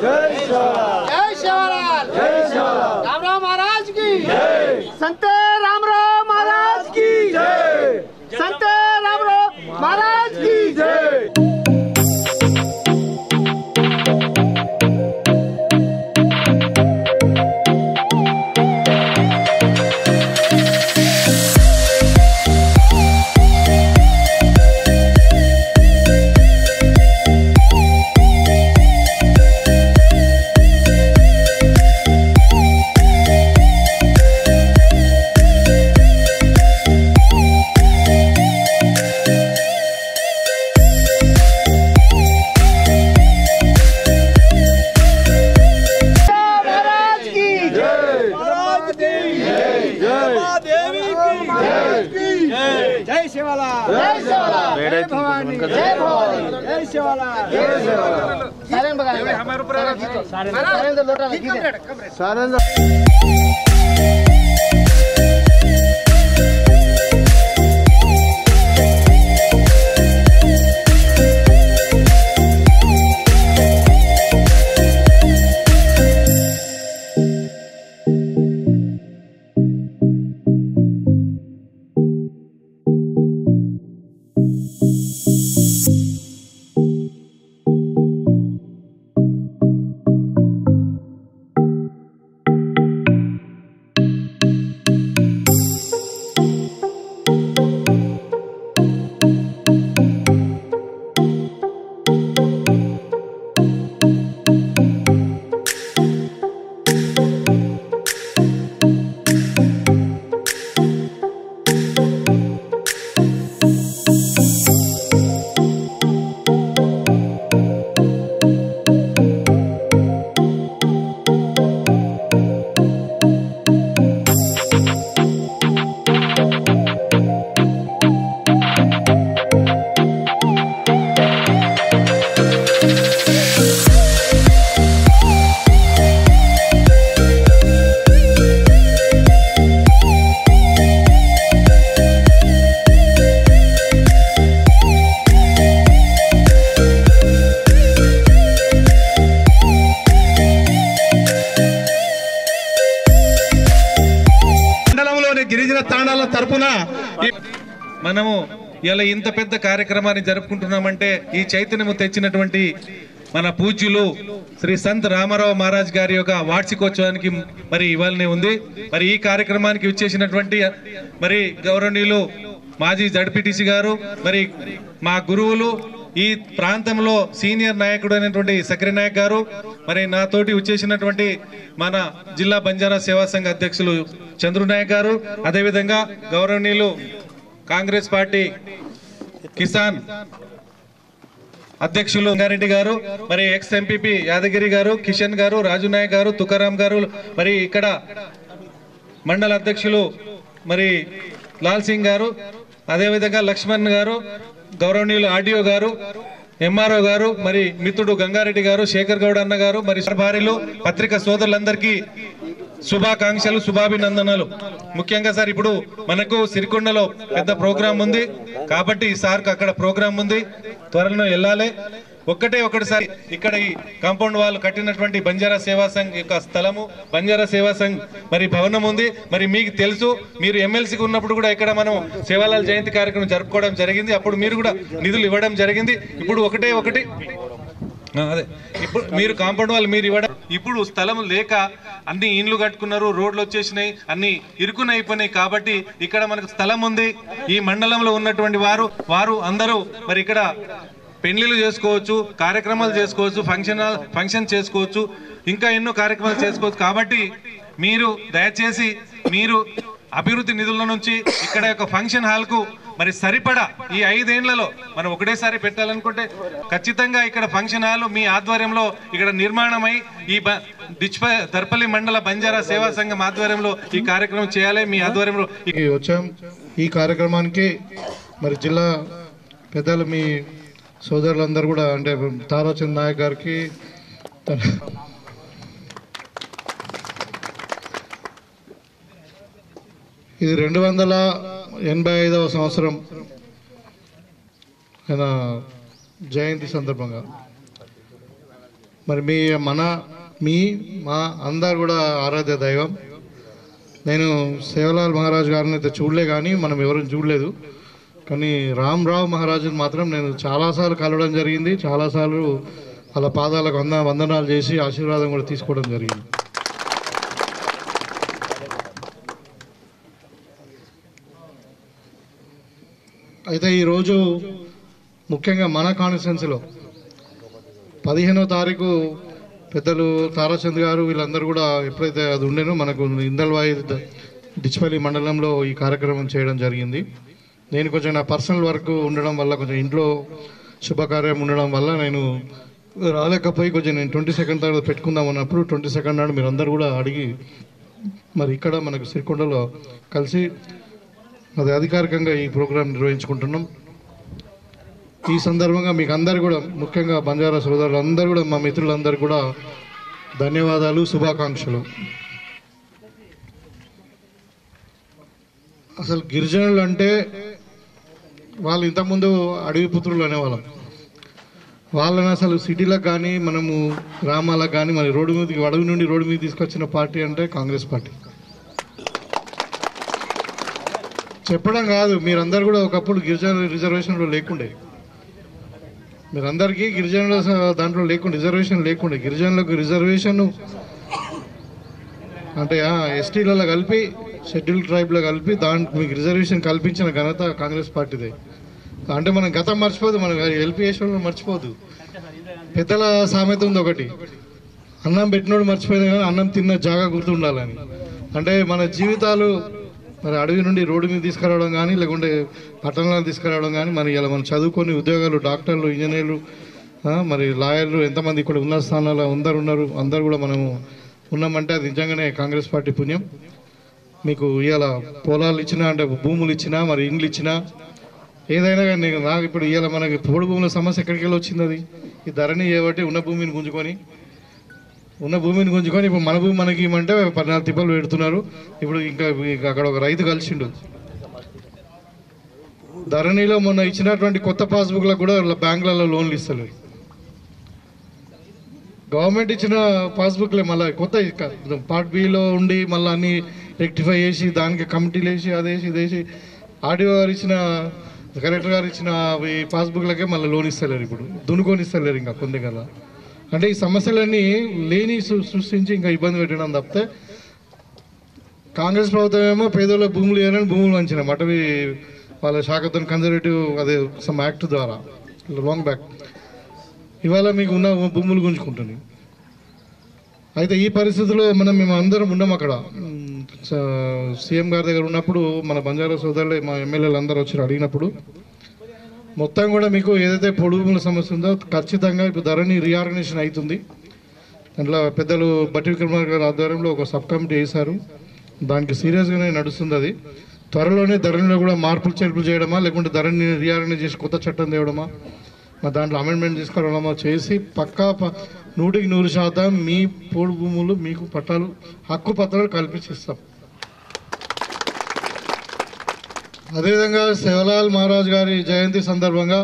जय शिवलाल रामराव महाराज की जय। संत रामराव महाराज की जय। संत रामराव महाराज की जय। जय भवानी जय भवानी जय शिवलाल जय शिवलाल। सारे बगा हमारे ऊपर सारे लोटा सारे గిరిజన తాండాల తరపున మనము ఇలా ఇంత పెద్ద కార్యక్రమాన్ని జరుపుకుంటున్నామంటే ఈ చైతన్యము తెచ్చినటువంటి మన పూజ్యులు శ్రీ సంత్ రామారావు మహారాజ్ గారి యొక్క వార్షికోత్సవానికి మరి ఇవాళనే ఉంది। మరి ఈ కార్యక్రమానికి విచ్చేసినటువంటి మరి గౌరవనీయులు మాజీ జడ్పీటీసీ గారు, మరి మా గురువులు, ఈ ప్రాంతంలో సీనియర్ నాయకుడు అయినటువంటి సక్రి నాయక్ గారు, మరి నాతోటి వచ్చేసినటువంటి మన జిల్లా బంజారా సేవా సంఘ అధ్యక్షులు చంద్రు నాయక్ గారు, అదేవిధంగా గౌరవనీయులు కాంగ్రెస్ పార్టీ కిసాన్ అధ్యక్షులు గంగారెడ్డి గారు, మరి ఎక్స్ ఎంపీపీ యాదగిరి గారు, కిషన్ గారు, రాజు నాయక్ గారు, తుకారాం గారు, మరి ఇక్కడ మండల అధ్యక్షులు మరి లాల్ సింగ్ గారు, అదేవిధంగా లక్ష్మణ్ గారు, గౌరవనీయులు ఆర్డీఓ గారు, ఎంఆర్ఓ గారు, మరి మిత్రుడు గంగారెడ్డి గారు, శేఖర్ గౌడ్ అన్న గారు, మరి భార్యలు, పత్రికా సోదరులందరికీ శుభాకాంక్షలు, శుభాభినందనలు। ముఖ్యంగా సార్ ఇప్పుడు మనకు సిరికొండలో పెద్ద ప్రోగ్రాం ఉంది కాబట్టి సార్ అక్కడ ప్రోగ్రాం ఉంది, త్వరలో వెళ్ళాలి। ఒకటేసారి ఇక్కడ ఈ కాంపౌండ్ వాళ్ళు కట్టినటువంటి బంజారా సేవా సంఘ్ యొక్క స్థలము, బంజారా సేవా సంఘ్ మరి భవనం ఉంది। మరి మీకు తెలుసు, మీరు ఎమ్మెల్సీకి ఉన్నప్పుడు కూడా ఇక్కడ మనం సేవాలాల్ జయంతి కార్యక్రమం జరుపుకోవడం జరిగింది, అప్పుడు మీరు కూడా నిధులు ఇవ్వడం జరిగింది। ఇప్పుడు ఒకటి అదే ఇప్పుడు మీరు కాంపౌండ్ వాళ్ళు మీరు ఇవ్వడం, ఇప్పుడు స్థలం లేక అన్ని ఇండ్లు కట్టుకున్నారు, రోడ్లు వచ్చేసినాయి, అన్ని ఇరుకున అయిపోయినాయి కాబట్టి ఇక్కడ మనకు స్థలం ఉంది। ఈ మండలంలో ఉన్నటువంటి వారు అందరూ మరి ఇక్కడ పెళ్లిళ్ళు చేసుకోవచ్చు, కార్యక్రమాలు చేసుకోవచ్చు, ఫంక్షన్ చేసుకోవచ్చు, ఇంకా ఎన్నో కార్యక్రమాలు చేసుకోవచ్చు। కాబట్టి మీరు దయచేసి మీరు అభివృద్ధి నిధుల నుంచి ఇక్కడ యొక్క ఫంక్షన్ హాల్ కు మరి సరిపడా ఈ 5 ఏళ్లలో మనం ఒకటేసారి పెట్టాలనుకుంటే ఖచ్చితంగా ఇక్కడ ఫంక్షన్ హాల్ మీ ఆధ్వర్యంలో ఇక్కడ నిర్మాణమై ఈ దర్పల్లి మండల బంజారా సేవా సంఘం ఆధ్వర్యంలో ఈ కార్యక్రమం చేయాలి। మీ ఆధ్వర్యంలో వచ్చాం ఈ కార్యక్రమానికి। మరి జిల్లా పెద్దలు మీ సోదరులందరూ కూడా అంటే తారాచంద్ నాయక్ గారికి, ఇది 285వ సంవత్సరం ఆయన జయంతి సందర్భంగా మరి మా అందరు కూడా ఆరాధ్య దైవం. నేను సేవలాల్ మహారాజ్ గారిని అయితే చూడలే, కానీ మనం ఎవరు చూడలేదు. కానీ రామరావు మహారాజుని మాత్రం నేను చాలాసార్లు కలవడం జరిగింది. చాలాసార్లు వాళ్ళ పాదాలకు వందనాలు చేసి ఆశీర్వాదం కూడా తీసుకోవడం జరిగింది. అయితే ఈరోజు ముఖ్యంగా మన కాన్స్టిట్యున్సీలో 15వ తారీఖు పెద్దలు తారాచంద్ గారు వీళ్ళందరూ కూడా ఎప్పుడైతే అది ఉండేనో మనకు ఇందల్వాయి డిచ్పల్లి మండలంలో ఈ కార్యక్రమం చేయడం జరిగింది. నేను కొంచెం నా పర్సనల్ వర్క్ ఉండడం వల్ల, కొంచెం ఇంట్లో శుభకార్యం ఉండడం వల్ల నేను రాలేకపోయి కొంచెం నేను 22nd తర్వాత పెట్టుకుందాం అన్నప్పుడు 22nd నాడు మీరందరూ కూడా అడిగి మరి ఇక్కడ మనకు సిరికొండలో కలిసి అది అధికారికంగా ఈ ప్రోగ్రాం నిర్వహించుకుంటున్నాం. ఈ సందర్భంగా మీకు అందరు కూడా, ముఖ్యంగా బంజారా సోదరులు అందరూ కూడా, మా మిత్రులందరూ కూడా ధన్యవాదాలు, శుభాకాంక్షలు. అసలు గిరిజనులు అంటే వాళ్ళు ఇంతకుముందు అడవి పుత్రులు అనేవాళ్ళం. వాళ్ళని అసలు సిటీలకు కానీ మనము గ్రామాలకు కానీ మరి రోడ్డు మీదకి, అడవి నుండి రోడ్డు మీద తీసుకొచ్చిన పార్టీ అంటే కాంగ్రెస్ పార్టీ. చెప్పడం కాదు, మీరందరూ కూడా ఒకప్పుడు గిరిజన రిజర్వేషన్లో లేకుండే, మీరందరికీ గిరిజనుల దాంట్లో లేకుండా రిజర్వేషన్ లేకుండే. గిరిజనులకు రిజర్వేషన్ అంటే ఎస్టీలలో కలిపి, షెడ్యూల్ ట్రైబ్లో కలిపి దాంట్లో మీకు రిజర్వేషన్ కల్పించిన ఘనత కాంగ్రెస్ పార్టీదే. అంటే మనం గతం మర్చిపోదు, మనం ఎల్పిఎస్లో మర్చిపోదు. పెద్దల సామెత ఉంది ఒకటి, అన్నం పెట్టినోడు మర్చిపోయింది కానీ అన్నం తిన్న జాగా గుర్తుండాలని. అంటే మన జీవితాలు మరి అడవి నుండి రోడ్డు మీద తీసుకురావడం కానీ, లేకుంటే పట్టణాలు తీసుకురావడం కానీ, మరి ఇలా మనం చదువుకొని ఉద్యోగాలు, డాక్టర్లు, ఇంజనీర్లు, మరి లాయర్లు ఎంతమంది ఇక్కడ ఉన్న స్థానాల్లో ఉన్నారు. అందరూ కూడా మనము ఉన్నామంటే అది నిజంగానే కాంగ్రెస్ పార్టీ పుణ్యం. మీకు ఇవాళ పొలాలు ఇచ్చినా, అంటే భూములు ఇచ్చినా, మరి ఇండ్లు ఇచ్చినా, ఏదైనా కానీ నాకు ఇప్పుడు ఇవాళ మనకి పొడి భూముల సమస్య ఎక్కడికి వెళ్ళి వచ్చింది? అది ఈ ధరణి చేయబట్టి ఉన్న భూమిని గుంజుకొని ఇప్పుడు మన భూమి మనకి ఇవ్వమంటే 14 తిప్పలు పెడుతున్నారు. ఇప్పుడు ఇంకా అక్కడ ఒక రైతు కలిసిండు. ధరణిలో మొన్న ఇచ్చినటువంటి కొత్త పాస్బుక్లకు కూడా బ్యాంకులలో లోన్లు ఇస్తలేరు. గవర్నమెంట్ ఇచ్చిన పాస్బుక్లే మళ్ళీ కొత్త పార్ట్ బిలో ఉండి మళ్ళీ అన్ని రెక్టిఫై చేసి దానికి కమిటీలు వేసి అదేసి ఇదేసి ఆర్డీఓ గారు ఇచ్చిన, కలెక్టర్ గారు ఇచ్చిన ఈ పాస్బుక్లకే మళ్ళీ లోన్ ఇస్తలేరు. ఇప్పుడు దున్నుకొని ఇస్తలేరు ఇంకా కొన్ని కదా. అంటే ఈ సమస్యలన్నీ లేని సృష్టించి ఇంకా ఇబ్బంది పెట్టడం తప్పితే, కాంగ్రెస్ ప్రభుత్వం ఏమో పేదోళ్ళ భూములు ఇవ్వాలని భూములు వంచిన అటవీ వాళ్ళ శాఖతో కన్జర్వేటివ్ అదే సమ్ యాక్ట్ ద్వారా లాంగ్ బ్యాక్ ఇవాళ మీకు ఉన్న భూములు గుంజుకుంటుంది. అయితే ఈ పరిస్థితిలో మేము అందరం ఉన్నాం. అక్కడ సీఎం గారి దగ్గర ఉన్నప్పుడు మన బంజారా సోదరులే, మా ఎమ్మెల్యేలు అందరూ వచ్చి అడిగినప్పుడు మొత్తం కూడా మీకు ఏదైతే పొడుగుల సమస్య ఉందో ఖచ్చితంగా ఇప్పుడు ధరణి రీఆర్గనైజేషన్ అవుతుంది. దాంట్లో పెద్దలు బట్టి విక్రమార్క గారి ఆధ్వర్యంలో ఒక సబ్ కమిటీ వేశారు. దానికి సీరియస్గానే నడుస్తుంది. అది త్వరలోనే ధరణిలో కూడా మార్పులు చేర్పులు చేయడమా, లేకుంటే ధరణి రీఆర్గనైజ్ చేసి కొత్త చట్టం తేవడమా, దాంట్లో అమెండ్మెంట్ తీసుకురావడమా చేసి పక్కా 100% మీ పోడు భూములు మీకు పట్టాలు, హక్కు పత్రాలు కల్పించిస్తాం. అదేవిధంగా సేవలాల్ మహారాజ్ గారి జయంతి సందర్భంగా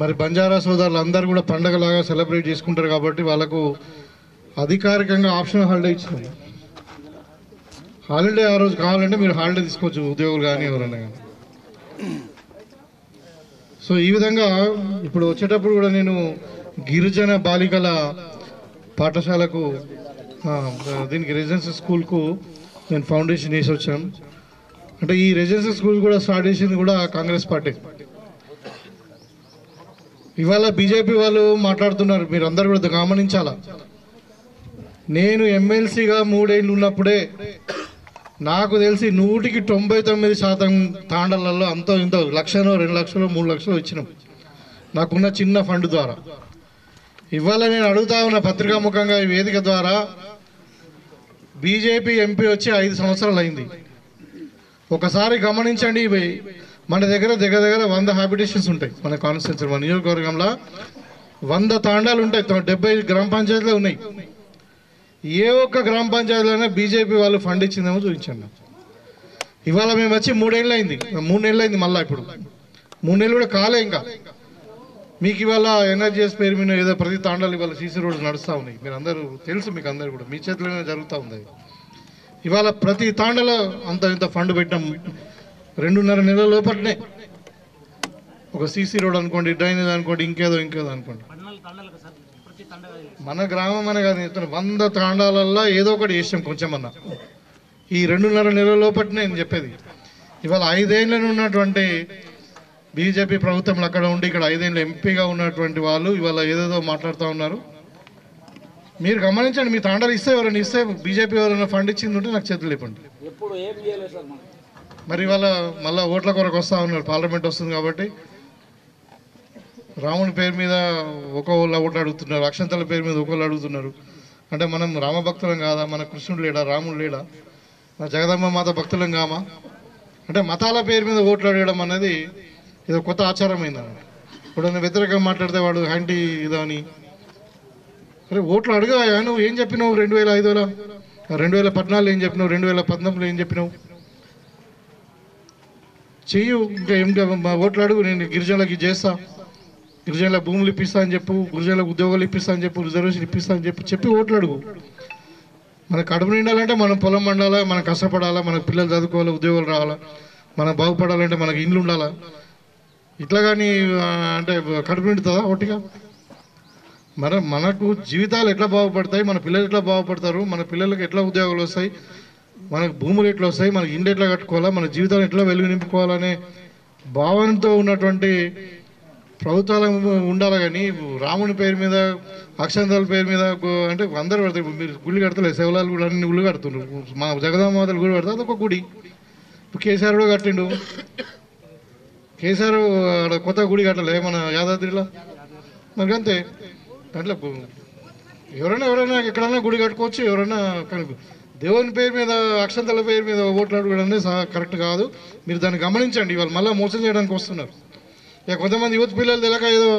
మరి బంజారా సోదరులు అందరూ కూడా పండగలాగా సెలబ్రేట్ చేసుకుంటారు కాబట్టి వాళ్ళకు అధికారికంగా ఆప్షనల్ హాలిడే ఇచ్చింది. హాలిడే ఆ రోజు కావాలంటే మీరు హాలిడే తీసుకోవచ్చు, ఉద్యోగులు కానీ ఎవరైనా కానీ. సో ఈ విధంగా ఇప్పుడు వచ్చేటప్పుడు కూడా నేను గిరిజన బాలికల పాఠశాలకు, దీనికి రెసిడెన్షియల్ స్కూల్కు నేను ఫౌండేషన్ వేసి వచ్చాను. అంటే ఈ రెసిడెన్షియల్ స్కూల్ కూడా స్టార్ట్ చేసింది కూడా కాంగ్రెస్ పార్టీ. ఇవాళ బీజేపీ వాళ్ళు మాట్లాడుతున్నారు, మీరు అందరు కూడా గమనించాలా. నేను ఎమ్మెల్సీగా 3 ఏళ్ళు ఉన్నప్పుడే నాకు తెలిసి 99% తాండలలో అంతో ఇంతో 1 లక్షనో 2 లక్షలు 3 లక్షలు ఇచ్చినాం నాకున్న చిన్న ఫండ్ ద్వారా. ఇవాళ నేను అడుగుతా ఉన్న పత్రికాముఖంగా ఈ వేదిక ద్వారా, బీజేపీ ఎంపీ వచ్చి 5 సంవత్సరాలు అయింది. ఒకసారి గమనించండి, మన దగ్గర 100 హ్యాబిటేషన్స్ ఉంటాయి. మన కాన్స్టిట్యున్సీ, మన నియోజకవర్గంలో 100 తాండాలు ఉంటాయి, 70 గ్రామ పంచాయతీలు ఉన్నాయి. ఏ ఒక్క గ్రామ పంచాయతీలోనే బీజేపీ వాళ్ళు ఫండ్ ఇచ్చిందేమో చూపించండి. ఇవాళ మేము వచ్చి 3 ఏళ్ళు అయింది, 3 నెలలు అయింది. మళ్ళీ ఇప్పుడు 3 నెలలు కూడా కాలే. ఇంకా మీకు ఇవాళ ఎన్ఆర్జీఎస్ పేరు మీద ఏదో ప్రతి తాండాలు ఇవాళ సీసీ రోడ్స్ నడుస్తూ ఉన్నాయి. మీరు అందరూ తెలుసు, మీకు అందరు కూడా మీ చేతిలోనే జరుగుతూ ఉంది. ఇవాళ ప్రతి తాండలో ఇంత ఫండ్ పెట్టాం. 2.5 నెలల లోపలనే ఒక సీసీ రోడ్ అనుకోండి, డ్రైనేజ్ అనుకోండి, ఇంకేదో అనుకోండి. మన గ్రామం అనే కాదు, 100 తాండాలల్లో ఏదో ఒకటి చేసాం కొంచెమన్నా. ఈ 2.5 నెలల లోపలనే నేను చెప్పేది. ఇవాళ 5 ఏళ్ళను ఉన్నటువంటి బీజేపీ ప్రభుత్వంలో అక్కడ ఉండి ఇక్కడ 5 ఏళ్ళు ఎంపీగా ఉన్నటువంటి వాళ్ళు ఇవాళ ఏదేదో మాట్లాడుతూ ఉన్నారు. మీరు గమనించండి, మీ తాండాలు ఎవరైనా ఇస్తే బీజేపీ ఎవరైనా ఫండ్ ఇచ్చింది ఉంటే నాకు చేతులు లేపండి. మరి ఇవాళ మళ్ళీ ఓట్ల కొరకు వస్తూ ఉన్నారు, పార్లమెంట్ వస్తుంది కాబట్టి. రాముని పేరు మీద ఒకళ్ళు ఓట్లు అడుగుతున్నారు, అక్షంతల పేరు మీద ఒకళ్ళు అడుగుతున్నారు. అంటే మనం రామభక్తులం కాదా? మన కృష్ణుడు లేడా? రాముడు లేడా? మన జగదమ్మ మాత భక్తులం కామా? అంటే మతాల పేరు మీద ఓట్లు అడగడం అనేది ఇది కొత్త ఆచారం అయిందండి. ఇప్పుడు వ్యతిరేకంగా మాట్లాడితే వాడు యాంటీ ఇదని. అరే ఓట్లు అడగా, నువ్వు ఏం చెప్పినావు 2005లో, 2014 ఏం చెప్పినావు, 2019 ఏం చెప్పినావు? చెయ్యు. ఇంకా ఓట్లు అడుగు, నేను గిరిజనులకి చేస్తా, గిరిజనుల భూములు ఇప్పిస్తా అని చెప్పు, గిరిజనులకు ఉద్యోగాలు ఇప్పిస్తా అని చెప్పు, రిజర్వేషన్ ఇప్పిస్తా అని చెప్పి ఓట్లు అడుగు. మన కడుపు నిండాలంటే మనం పొలం పండాలా, మనం కష్టపడాలా, మన పిల్లలు చదువుకోవాలా, ఉద్యోగాలు రావాలా, మనం బాగుపడాలంటే మనకి ఇండ్లు ఉండాలా. ఇట్లా కానీ అంటే కడుపు నిండుతుందా ఒట్టిగా? మనకు జీవితాలు ఎట్లా బాగుపడతాయి, మన పిల్లలు ఎట్లా బాగుపడతారు, మన పిల్లలకి ఎట్లా ఉద్యోగాలు వస్తాయి, మనకు భూములు ఎట్లా వస్తాయి, మన ఇండ్లు ఎట్లా కట్టుకోవాలా, మన జీవితాన్ని ఎట్లా వెలుగు నింపుకోవాలనే భావనతో ఉన్నటువంటి ప్రభుత్వాలు ఉండాలి. కానీ రాముని పేరు మీద, అక్షంతల పేరు మీద అంటే అందరూ కడతారు. మీరు గుళ్ళు కడతలేదు, శివలాలు కూడా అన్ని గుళ్ళు కడుతున్నారు. మా జగదామాతలు గుడి కడతా, అదొక గుడి. ఇప్పుడు కేసీఆర్ కూడా కట్టిండు. కేసీఆర్ కొత్త గుడి కట్టలే మన యాదాద్రిలో. మరి అంతే, దాంట్లో ఎవరైనా ఎక్కడైనా గుడి కట్టుకోవచ్చు. ఎవరైనా దేవుని పేరు మీద, అక్షంతల పేరు మీద ఓట్లు అడగడం అనేది కరెక్ట్ కాదు. మీరు దాన్ని గమనించండి. ఇవాళ మళ్ళీ మోసం చేయడానికి వస్తున్నారు. ఇక కొంతమంది యువత పిల్లలు తెలియక ఏదో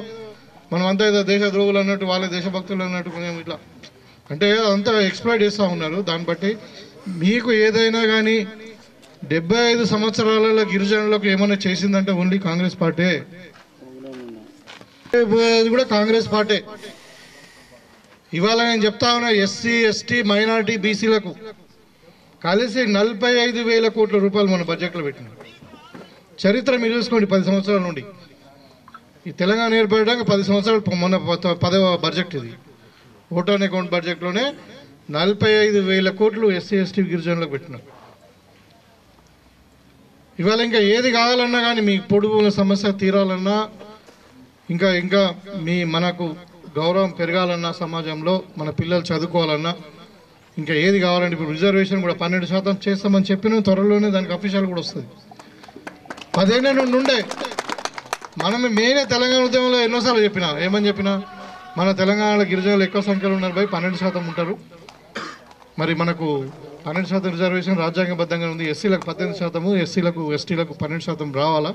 మనం అంతా ఏదో దేశ ద్రోహులు అన్నట్టు, వాళ్ళే దేశభక్తులు అన్నట్టు ఇట్లా అంటే అంతా ఎక్స్ప్లాయిట్ చేస్తూ ఉన్నారు. దాన్ని బట్టి మీకు ఏదైనా కానీ 75 సంవత్సరాలలో గిరిజనులకు ఏమైనా చేసిందంటే ఓన్లీ కాంగ్రెస్ పార్టీ. అది కూడా కాంగ్రెస్ పార్టీ. ఇవాళ నేను చెప్తా ఉన్నా, ఎస్సీ, ఎస్టీ, మైనారిటీ, బీసీలకు కలిసి 45,000 కోట్ల రూపాయలు మన బడ్జెట్లో పెట్టినాం. చరిత్ర మీరు చూసుకోండి. 10 సంవత్సరాల నుండి ఈ తెలంగాణ ఏర్పడడానికి 10 సంవత్సరాలు, మొన్న 10వ బడ్జెట్ ఇది. ఓట్ ఆన్ అకౌంట్ బడ్జెట్లోనే 45,000 కోట్లు ఎస్సీ, ఎస్టీ, గిరిజనులకు పెట్టినాం. ఇవాళ ఇంకా ఏది కావాలన్నా కానీ, మీ పొడుగుల సమస్య తీరాలన్నా, ఇంకా మనకు గౌరవం పెరగాలన్నా, సమాజంలో మన పిల్లలు చదువుకోవాలన్నా, ఇంకా ఏది కావాలంటే ఇప్పుడు రిజర్వేషన్ కూడా 12% చేస్తామని చెప్పిన త్వరలోనే దానికి అఫీషియల్ కూడా వస్తుంది. 10 ఏళ్ళ నుండి ఉండే మనం మెయిన్ తెలంగాణ ఉద్యమంలో ఎన్నోసార్లు చెప్పినా, ఏమని చెప్పినా, మన తెలంగాణలో గిరిజనులు ఎక్కువ సంఖ్యలో ఉన్నారు, 12% ఉంటారు. మరి మనకు 12% రిజర్వేషన్ రాజ్యాంగబద్ధంగా ఉంది. ఎస్సీలకు 18%, ఎస్సీలకు, ఎస్టీలకు 12% రావాలా,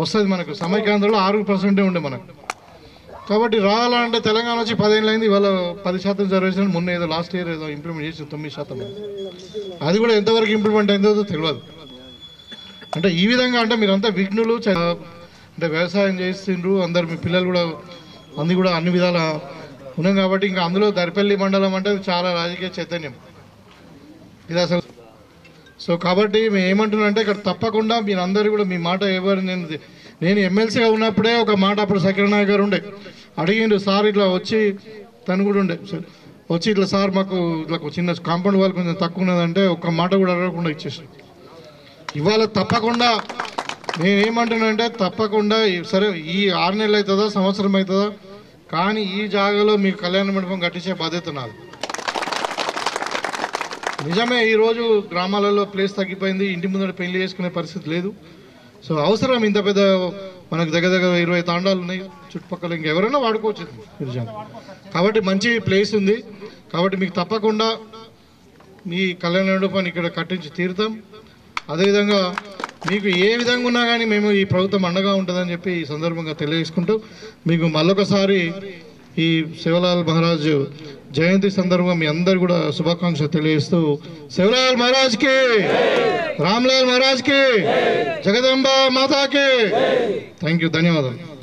వస్తుంది. మనకు సమైక్యాంధ్రలో 6% ఉండే మనకు. కాబట్టి రావాలంటే తెలంగాణ వచ్చి 10 ఏళ్ళు అయింది. ఇవాళ 10% రిజర్వేషన్ మొన్న ఏదో లాస్ట్ ఇయర్ ఏదో ఇంప్లిమెంట్ చేసి 9%. అది కూడా ఎంతవరకు ఇంప్లిమెంట్ అయిందో తెలియదు. అంటే ఈ విధంగా అంటే మీరంతా విఘ్నులు, అంటే వ్యవసాయం చేస్తుండ్రు అందరు, మీ పిల్లలు కూడా అన్ని విధాలా ఉన్నాం. కాబట్టి ఇంకా అందులో దరిపల్లి మండలం అంటే చాలా రాజకీయ చైతన్యం ఇది అసలు. సో కాబట్టి మేము ఏమంటున్నామంటే ఇక్కడ తప్పకుండా మీరందరూ కూడా మీ మాట ఎవరు, నేను ఎమ్మెల్సీగా ఉన్నప్పుడే ఒక మాట అప్పుడు సకరనాయక్ గారు ఉండే అడిగిండు, సార్ ఇట్లా వచ్చి తను కూడా ఉండే వచ్చి ఇట్లా సార్ మాకు ఇట్లా చిన్న కాంపౌండ్ వాళ్ళు కొంచెం తక్కువ ఉన్నదంటే ఒక్క మాట కూడా అడగకుండా ఇచ్చేసి. ఇవాళ తప్పకుండా నేనేమంటున్నానంటే తప్పకుండా సరే ఈ 6 నెలలు అవుతుందా, సంవత్సరం అవుతుందా, కానీ ఈ జాగాలో మీకు కళ్యాణ మండపం కట్టించే బాధ్యత నాది. నిజమే, ఈరోజు గ్రామాలలో ప్లేస్ తగ్గిపోయింది, ఇంటి ముందర పెళ్లి చేసుకునే పరిస్థితి లేదు. సో అవసరం ఇంత పెద్ద, మనకు దగ్గర 20 తాండాలు ఉన్నాయి చుట్టుపక్కల, ఇంకెవరైనా వాడుకోవచ్చు గిరిజన. కాబట్టి మంచి ప్లేస్ ఉంది. కాబట్టి మీకు తప్పకుండా మీ కళ్యాణ మండపాన్ని ఇక్కడ కట్టించి తీరుతాం. అదేవిధంగా మీకు ఏ విధంగా ఉన్నా కానీ మేము ఈ ప్రభుత్వం అండగా ఉంటుందని చెప్పి ఈ సందర్భంగా తెలియజేసుకుంటూ మీకు మళ్ళొకసారి ఈ శివలాల్ మహారాజ్ జయంతి సందర్భంగా మీ అందరు కూడా శుభాకాంక్షలు తెలియజేస్తూ, శివలాల్ మహారాజ్కి, రామ్లాల్ మహారాజ్కి, జగదంబ మాతాకి. థ్యాంక్ యూ, ధన్యవాదాలు.